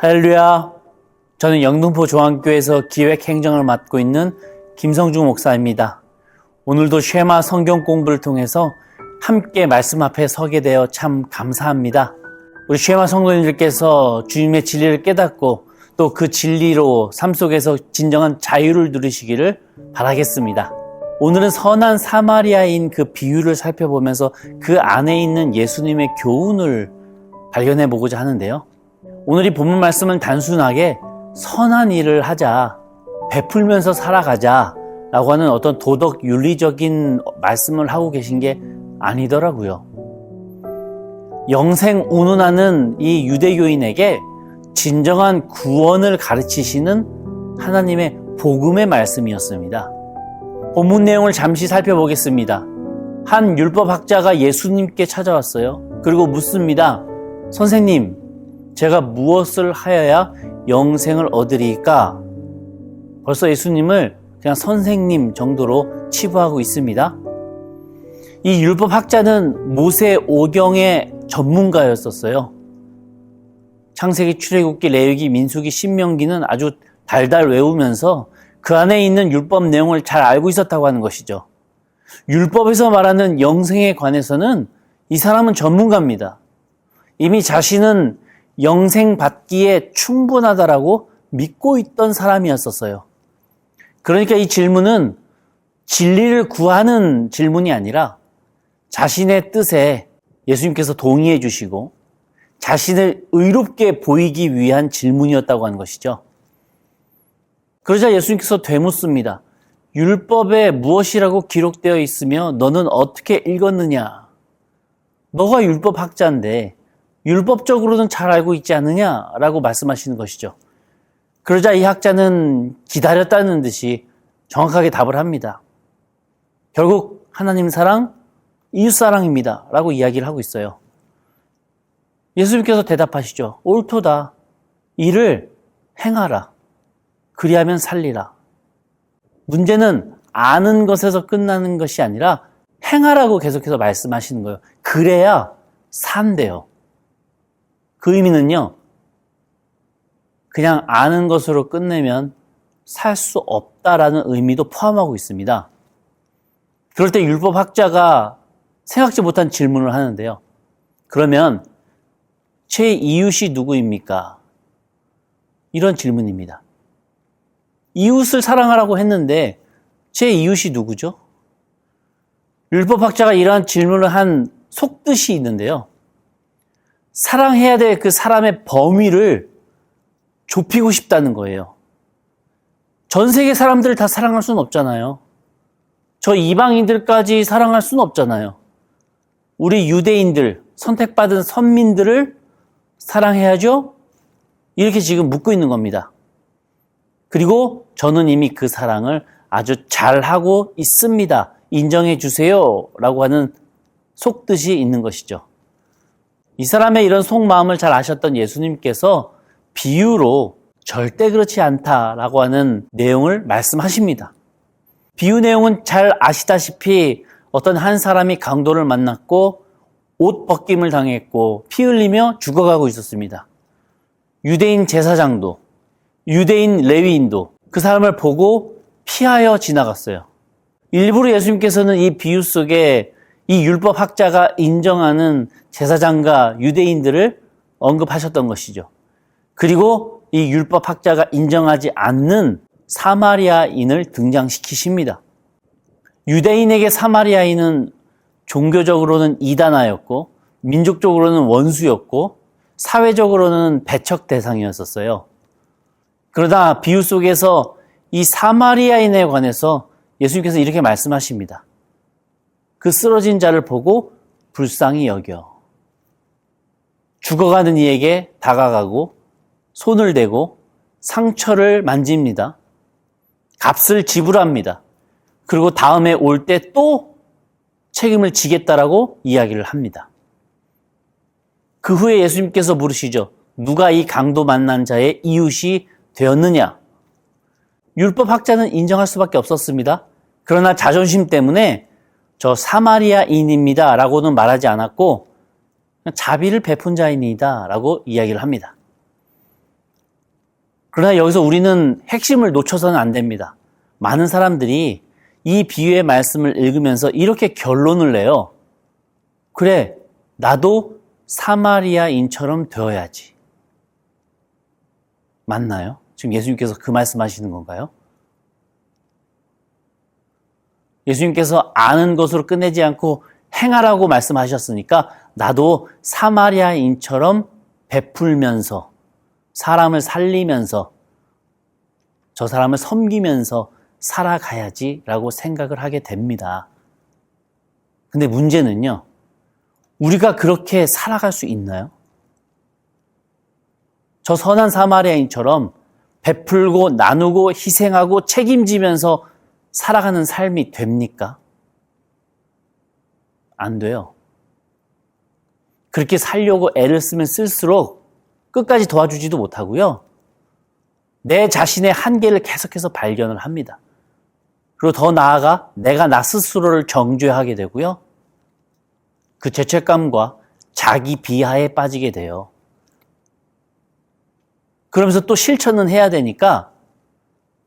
할렐루야. 저는 영등포 조항교에서 기획행정을 맡고 있는 김성중 목사입니다. 오늘도 쉐마 성경 공부를 통해서 함께 말씀 앞에 서게 되어 참 감사합니다. 우리 쉐마 성도님들께서 주님의 진리를 깨닫고 또 그 진리로 삶 속에서 진정한 자유를 누리시기를 바라겠습니다. 오늘은 선한 사마리아인 그 비유를 살펴보면서 그 안에 있는 예수님의 교훈을 발견해 보고자 하는데요. 오늘 이 본문 말씀은 단순하게 선한 일을 하자, 베풀면서 살아가자 라고 하는 어떤 도덕 윤리적인 말씀을 하고 계신 게 아니더라고요. 영생 운운하는 이 유대교인에게 진정한 구원을 가르치시는 하나님의 복음의 말씀이었습니다. 본문 내용을 잠시 살펴보겠습니다. 한 율법학자가 예수님께 찾아왔어요. 그리고 묻습니다. 선생님, 제가 무엇을 하여야 영생을 얻으리까? 벌써 예수님을 그냥 선생님 정도로 치부하고 있습니다. 이 율법학자는 모세 오경의 전문가였었어요. 창세기, 출애굽기, 레위기, 민수기, 신명기는 아주 달달 외우면서 그 안에 있는 율법 내용을 잘 알고 있었다고 하는 것이죠. 율법에서 말하는 영생에 관해서는 이 사람은 전문가입니다. 이미 자신은 영생 받기에 충분하다라고 믿고 있던 사람이었었어요. 그러니까 이 질문은 진리를 구하는 질문이 아니라 자신의 뜻에 예수님께서 동의해 주시고 자신을 의롭게 보이기 위한 질문이었다고 하는 것이죠. 그러자 예수님께서 되묻습니다. 율법에 무엇이라고 기록되어 있으며 너는 어떻게 읽었느냐? 너가 율법학자인데 율법적으로는 잘 알고 있지 않느냐라고 말씀하시는 것이죠. 그러자 이 학자는 기다렸다는 듯이 정확하게 답을 합니다. 결국 하나님 사랑, 이웃 사랑입니다 라고 이야기를 하고 있어요. 예수님께서 대답하시죠. 옳도다. 이를 행하라. 그리하면 살리라. 문제는 아는 것에서 끝나는 것이 아니라 행하라고 계속해서 말씀하시는 거예요. 그래야 산대요. 그 의미는요. 그냥 아는 것으로 끝내면 살 수 없다라는 의미도 포함하고 있습니다. 그럴 때 율법학자가 생각지 못한 질문을 하는데요. 그러면 제 이웃이 누구입니까? 이런 질문입니다. 이웃을 사랑하라고 했는데 제 이웃이 누구죠? 율법학자가 이러한 질문을 한 속뜻이 있는데요. 사랑해야 될 그 사람의 범위를 좁히고 싶다는 거예요. 전 세계 사람들을 다 사랑할 수는 없잖아요. 저 이방인들까지 사랑할 수는 없잖아요. 우리 유대인들, 선택받은 선민들을 사랑해야죠? 이렇게 지금 묻고 있는 겁니다. 그리고 저는 이미 그 사랑을 아주 잘하고 있습니다. 인정해 주세요. 라고 하는 속뜻이 있는 것이죠. 이 사람의 이런 속마음을 잘 아셨던 예수님께서 비유로 절대 그렇지 않다라고 하는 내용을 말씀하십니다. 비유 내용은 잘 아시다시피 어떤 한 사람이 강도를 만났고 옷 벗김을 당했고 피 흘리며 죽어가고 있었습니다. 유대인 제사장도 유대인 레위인도 그 사람을 보고 피하여 지나갔어요. 일부러 예수님께서는 이 비유 속에 이 율법학자가 인정하는 제사장과 유대인들을 언급하셨던 것이죠. 그리고 이 율법학자가 인정하지 않는 사마리아인을 등장시키십니다. 유대인에게 사마리아인은 종교적으로는 이단아였고 민족적으로는 원수였고 사회적으로는 배척 대상이었었어요. 그러다 비유 속에서 이 사마리아인에 관해서 예수님께서 이렇게 말씀하십니다. 그 쓰러진 자를 보고 불쌍히 여겨. 죽어가는 이에게 다가가고 손을 대고 상처를 만집니다. 값을 지불합니다. 그리고 다음에 올 때 또 책임을 지겠다라고 이야기를 합니다. 그 후에 예수님께서 물으시죠. 누가 이 강도 만난 자의 이웃이 되었느냐? 율법학자는 인정할 수밖에 없었습니다. 그러나 자존심 때문에 저 사마리아인입니다 라고는 말하지 않았고 자비를 베푼 자입니다 라고 이야기를 합니다. 그러나 여기서 우리는 핵심을 놓쳐서는 안 됩니다. 많은 사람들이 이 비유의 말씀을 읽으면서 이렇게 결론을 내요. 그래, 나도 사마리아인처럼 되어야지. 맞나요? 지금 예수님께서 그 말씀하시는 건가요? 예수님께서 아는 것으로 끝내지 않고 행하라고 말씀하셨으니까 나도 사마리아인처럼 베풀면서 사람을 살리면서 저 사람을 섬기면서 살아가야지라고 생각을 하게 됩니다. 근데 문제는요, 우리가 그렇게 살아갈 수 있나요? 저 선한 사마리아인처럼 베풀고 나누고 희생하고 책임지면서 살아가는 삶이 됩니까? 안 돼요. 그렇게 살려고 애를 쓰면 쓸수록 끝까지 도와주지도 못하고요. 내 자신의 한계를 계속해서 발견을 합니다. 그리고 더 나아가 내가 나 스스로를 정죄하게 되고요. 그 죄책감과 자기 비하에 빠지게 돼요. 그러면서 또 실천은 해야 되니까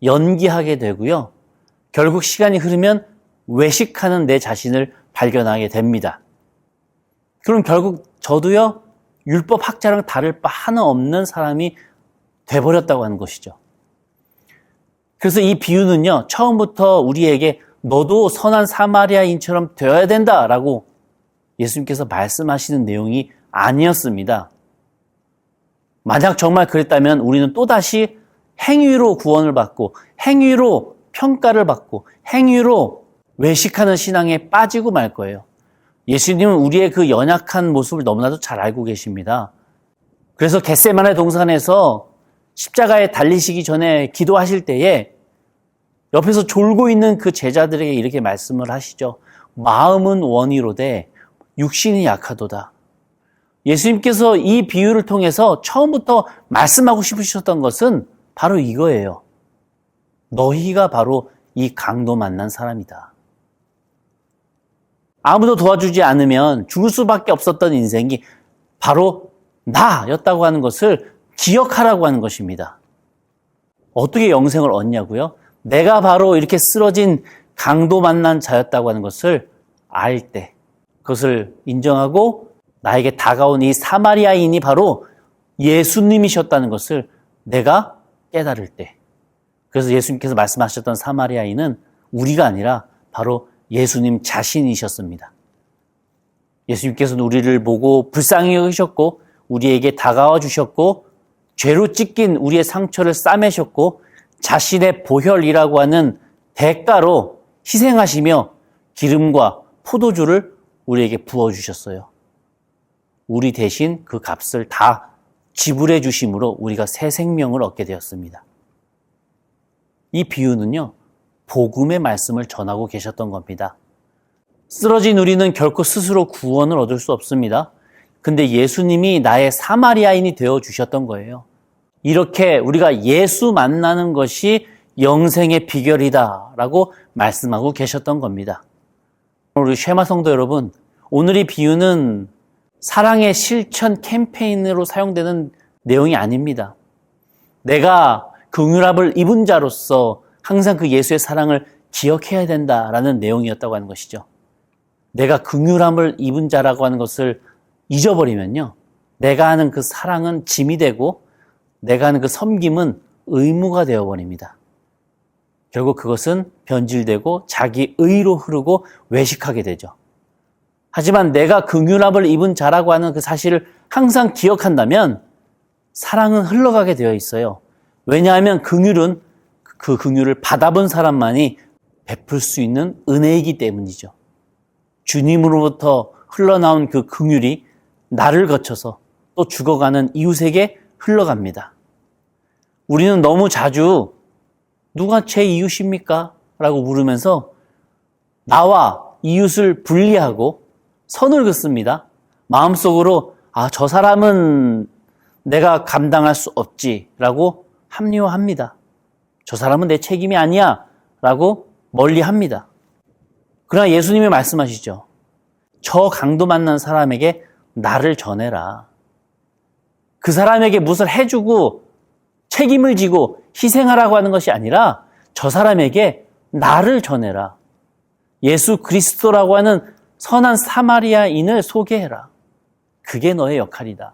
연기하게 되고요. 결국 시간이 흐르면 외식하는 내 자신을 발견하게 됩니다. 그럼 결국 저도요, 율법 학자랑 다를 바 하나 없는 사람이 돼버렸다고 하는 것이죠. 그래서 이 비유는요, 처음부터 우리에게 너도 선한 사마리아인처럼 되어야 된다라고 예수님께서 말씀하시는 내용이 아니었습니다. 만약 정말 그랬다면 우리는 또다시 행위로 구원을 받고 행위로 평가를 받고 행위로 외식하는 신앙에 빠지고 말 거예요. 예수님은 우리의 그 연약한 모습을 너무나도 잘 알고 계십니다. 그래서 겟세마네 동산에서 십자가에 달리시기 전에 기도하실 때에 옆에서 졸고 있는 그 제자들에게 이렇게 말씀을 하시죠. 마음은 원이로되 육신이 약하도다. 예수님께서 이 비유를 통해서 처음부터 말씀하고 싶으셨던 것은 바로 이거예요. 너희가 바로 이 강도 만난 사람이다. 아무도 도와주지 않으면 죽을 수밖에 없었던 인생이 바로 나였다고 하는 것을 기억하라고 하는 것입니다. 어떻게 영생을 얻냐고요? 내가 바로 이렇게 쓰러진 강도 만난 자였다고 하는 것을 알 때, 그것을 인정하고 나에게 다가온 이 사마리아인이 바로 예수님이셨다는 것을 내가 깨달을 때, 그래서 예수님께서 말씀하셨던 사마리아인은 우리가 아니라 바로 예수님 자신이셨습니다. 예수님께서는 우리를 보고 불쌍히 여기셨고 우리에게 다가와 주셨고 죄로 찢긴 우리의 상처를 싸매셨고 자신의 보혈이라고 하는 대가로 희생하시며 기름과 포도주를 우리에게 부어주셨어요. 우리 대신 그 값을 다 지불해 주심으로 우리가 새 생명을 얻게 되었습니다. 이 비유는요, 복음의 말씀을 전하고 계셨던 겁니다. 쓰러진 우리는 결코 스스로 구원을 얻을 수 없습니다. 근데 예수님이 나의 사마리아인이 되어 주셨던 거예요. 이렇게 우리가 예수 만나는 것이 영생의 비결이다라고 말씀하고 계셨던 겁니다. 우리 쉐마 성도 여러분, 오늘 이 비유는 사랑의 실천 캠페인으로 사용되는 내용이 아닙니다. 내가 긍휼함을 입은 자로서 항상 그 예수의 사랑을 기억해야 된다라는 내용이었다고 하는 것이죠. 내가 긍휼함을 입은 자라고 하는 것을 잊어버리면요, 내가 하는 그 사랑은 짐이 되고 내가 하는 그 섬김은 의무가 되어버립니다. 결국 그것은 변질되고 자기 의로 흐르고 외식하게 되죠. 하지만 내가 긍휼함을 입은 자라고 하는 그 사실을 항상 기억한다면 사랑은 흘러가게 되어 있어요. 왜냐하면 긍휼은 그 긍휼을 받아본 사람만이 베풀 수 있는 은혜이기 때문이죠. 주님으로부터 흘러나온 그 긍휼이 나를 거쳐서 또 죽어가는 이웃에게 흘러갑니다. 우리는 너무 자주 누가 제 이웃입니까? 라고 물으면서 나와 이웃을 분리하고 선을 긋습니다. 마음속으로 저 사람은 내가 감당할 수 없지라고 합리화합니다. 저 사람은 내 책임이 아니야 라고 멀리합니다. 그러나 예수님이 말씀하시죠. 저 강도 만난 사람에게 나를 전해라. 그 사람에게 무엇을 해주고 책임을 지고 희생하라고 하는 것이 아니라 저 사람에게 나를 전해라. 예수 그리스도라고 하는 선한 사마리아인을 소개해라. 그게 너의 역할이다.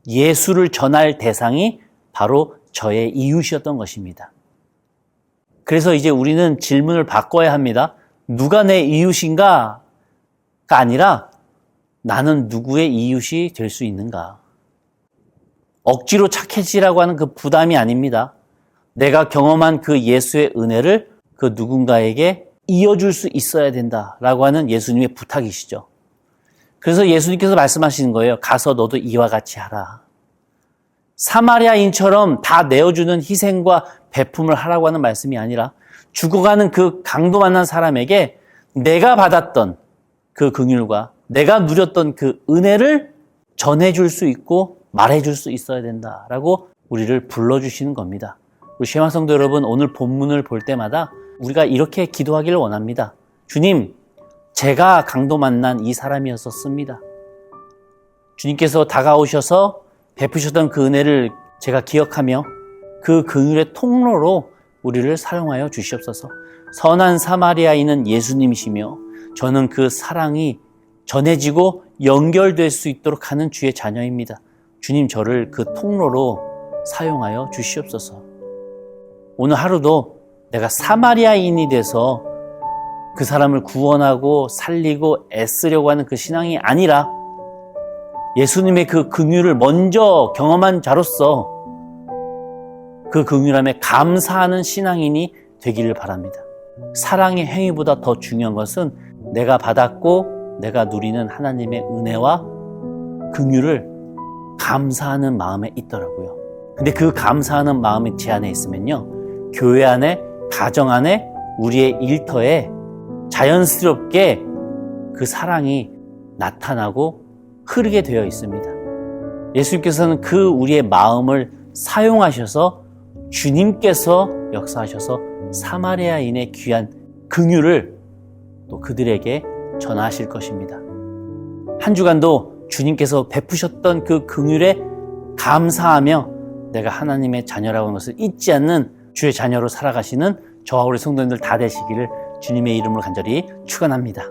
예수를 전할 대상이 바로 저의 이웃이었던 것입니다. 그래서 이제 우리는 질문을 바꿔야 합니다. 누가 내 이웃인가가 아니라 나는 누구의 이웃이 될 수 있는가? 억지로 착해지라고 하는 그 부담이 아닙니다. 내가 경험한 그 예수의 은혜를 그 누군가에게 이어줄 수 있어야 된다라고 하는 예수님의 부탁이시죠. 그래서 예수님께서 말씀하시는 거예요. 가서 너도 이와 같이 하라. 사마리아인처럼 다 내어주는 희생과 베품을 하라고 하는 말씀이 아니라 죽어가는 그 강도 만난 사람에게 내가 받았던 그 긍휼과 내가 누렸던 그 은혜를 전해줄 수 있고 말해줄 수 있어야 된다라고 우리를 불러주시는 겁니다. 우리 쉐마 성도 여러분, 오늘 본문을 볼 때마다 우리가 이렇게 기도하기를 원합니다. 주님, 제가 강도 만난 이 사람이었었습니다. 주님께서 다가오셔서 베푸셨던 그 은혜를 제가 기억하며 그 긍휼의 통로로 우리를 사용하여 주시옵소서. 선한 사마리아인은 예수님이시며 저는 그 사랑이 전해지고 연결될 수 있도록 하는 주의 자녀입니다. 주님, 저를 그 통로로 사용하여 주시옵소서. 오늘 하루도 내가 사마리아인이 돼서 그 사람을 구원하고 살리고 애쓰려고 하는 그 신앙이 아니라 예수님의 그 긍휼을 먼저 경험한 자로서 그 긍휼함에 감사하는 신앙인이 되기를 바랍니다. 사랑의 행위보다 더 중요한 것은 내가 받았고 내가 누리는 하나님의 은혜와 긍휼을 감사하는 마음에 있더라고요. 근데 그 감사하는 마음이 제 안에 있으면요, 교회 안에, 가정 안에, 우리의 일터에 자연스럽게 그 사랑이 나타나고 흐르게 되어 있습니다. 예수님께서는 그 우리의 마음을 사용하셔서 주님께서 역사하셔서 사마리아인의 귀한 긍휼을 또 그들에게 전하실 것입니다. 한 주간도 주님께서 베푸셨던 그 긍휼에 감사하며 내가 하나님의 자녀라고 하는 것을 잊지 않는 주의 자녀로 살아가시는 저와 우리 성도님들 다 되시기를 주님의 이름으로 간절히 축원합니다.